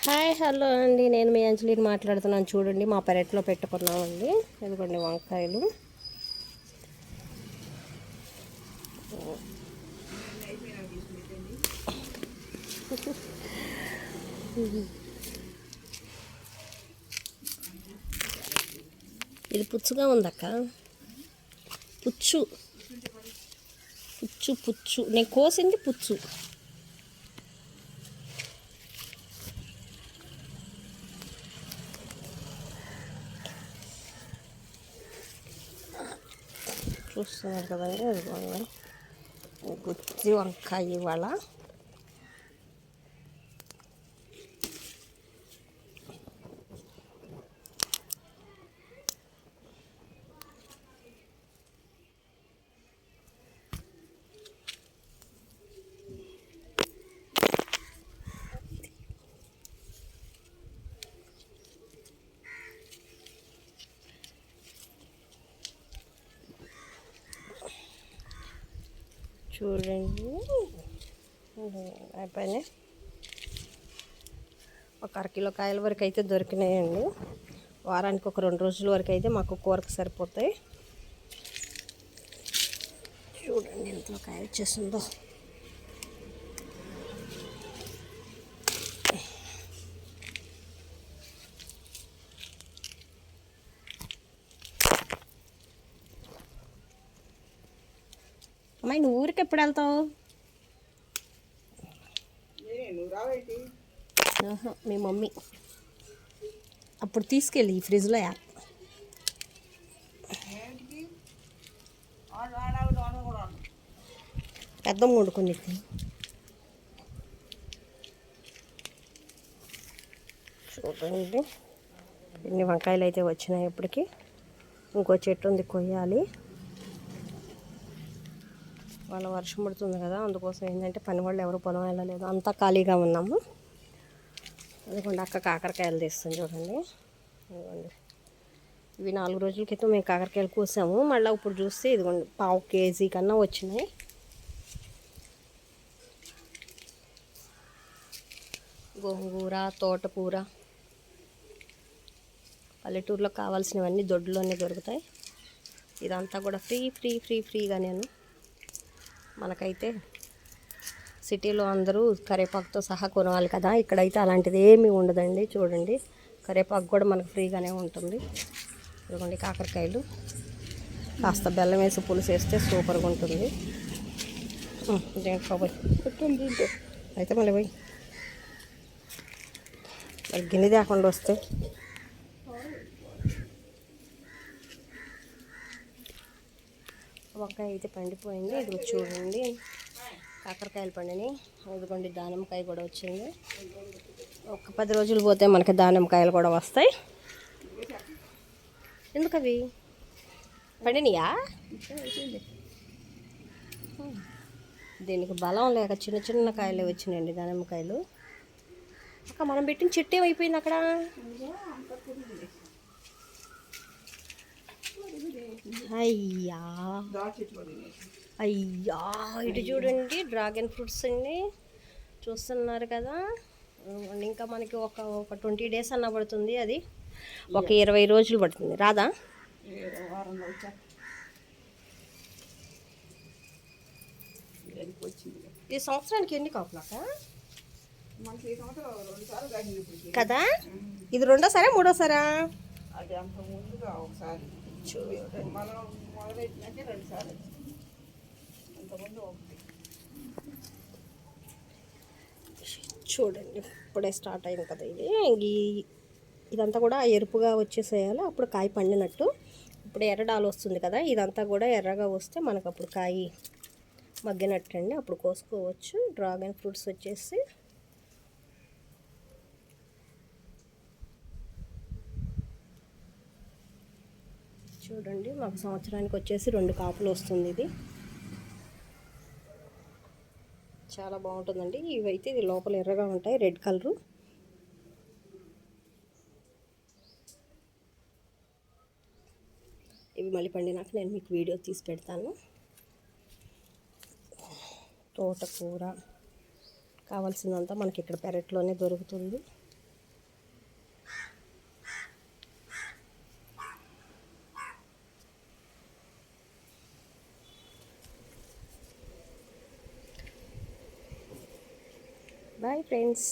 Hi hello అండి, నేను మీ అంజలిని మాట్లాడుతున్నాను. చూడండి, మా పెరట్లో పెట్టుకున్నామండి. ఇదిగోండి వంకాయలు. ఇది పుచ్చుగా ఉందక్క. పుచ్చు పుచ్చు పుచ్చు నేను కోసింది పుచ్చు. చూస్తున్నారు కదండి, ఇదిగోండి గుత్తి వంకాయ ఇవాళ. చూడండి అయిపోయినాయి. ఒక అరకిలో కాయల వరకు అయితే దొరికినాయండి. వారానికి ఒక 2 రోజుల వరకు అయితే మాకు కూరకు సరిపోతాయి. చూడండి ఎంతలో కాయ వచ్చేసిందో. అమ్మాయి, నువ్వు ఊరికి ఎప్పుడు వెళ్తావు? మీ మమ్మీ అప్పుడు తీసుకెళ్ళి ఈ ఫ్రిడ్జ్లో యాప్ పెద్దమ్మ వండుకొని. చూడండి ఎన్ని వంకాయలు అయితే వచ్చినాయి ఇప్పటికి. ఇంకో చెట్టు ఉంది, కొయ్యాలి. వాళ్ళ వర్షం పడుతుంది కదా, అందుకోసం ఏంటంటే పని వాళ్ళు ఎవరు పొలం వెళ్ళలేదు, అంతా ఖాళీగా ఉన్నాము. అందుకంటే అక్క కాకరకాయలు తీస్తుంది. చూడండి ఇదిగోండి, ఇవి 4 రోజుల క్రితం మేము కాకరకాయలు కోసాము. మళ్ళీ ఇప్పుడు చూస్తే ఇదిగోండి 1/2 కేజీ కన్నా వచ్చినాయి. గోంగూర, తోటకూర, పల్లెటూరులో కావాల్సినవన్నీ దొడ్లోనే దొరుకుతాయి. ఇదంతా కూడా ఫ్రీగా నేను. మనకైతే సిటీలో అందరూ కరివేపాకుతో సహా కొనాలి కదా, ఇక్కడైతే అలాంటిది ఏమీ ఉండదండి. చూడండి, కరివేపాకు కూడా మనకు ఫ్రీగానే ఉంటుంది. ఇదిగోండి కాకరకాయలు, కాస్త బెల్లం వేసి పులుసు వేస్తే సూపర్గా ఉంటుంది. దేంట్లో పోయి అయితే మళ్ళీ పోయి మరి గిన్నె తేకుండా వస్తే. వంకాయ అయితే పండిపోయింది. ఇది చూడండి కాకరకాయలు పండినాయి. ఇదిగోండి దానిమ్మకాయ కూడా వచ్చింది. ఒక 10 రోజులు పోతే మనకి దానిమ్మకాయలు కూడా వస్తాయి. ఎందుకు అవి పండినాయా? దీనికి బలం లేక చిన్న చిన్న కాయలే వచ్చినాయండి దానిమ్మకాయలు. అక్క మనం పెట్టిన చెట్టు ఏమైపోయింది అక్కడ? అయ్యా అయ్యా, ఇటు చూడండి డ్రాగన్ ఫ్రూట్స్ అండి, చూస్తున్నారు కదా. ఇంకా మనకి ఒక 20 డేస్ అన్న పడుతుంది. అది ఒక 20 రోజులు పడుతుంది. రాదా? ఈ సంవత్సరానికి ఎన్ని కాపులాక కదా? ఇది 2వ సారా 3వ సారా? చూడండి ఇప్పుడే స్టార్ట్ అయింది కదా ఇది. ఇదంతా కూడా ఎరుపుగా వచ్చేసేయాలి, అప్పుడు కాయ పండినట్టు. ఇప్పుడు ఎర్రడాలు వస్తుంది కదా, ఇదంతా కూడా ఎర్రగా వస్తే మనకు అప్పుడు కాయ మగ్గినట్టు అండి, అప్పుడు కోసుకోవచ్చు. డ్రాగన్ ఫ్రూట్స్ వచ్చేసి చూడండి మాకు సంవత్సరానికి వచ్చేసి 2 కాపులు వస్తుంది. ఇది చాలా బాగుంటుందండి. ఇవైతే ఇది లోపల ఎర్రగా ఉంటాయి, రెడ్ కలరు. ఇవి మళ్ళీ పండినాక నేను మీకు వీడియో తీసి పెడతాను. తోటకూర కావాల్సిందంతా మనకి ఇక్కడ పెరట్లోనే దొరుకుతుంది. Bye friends.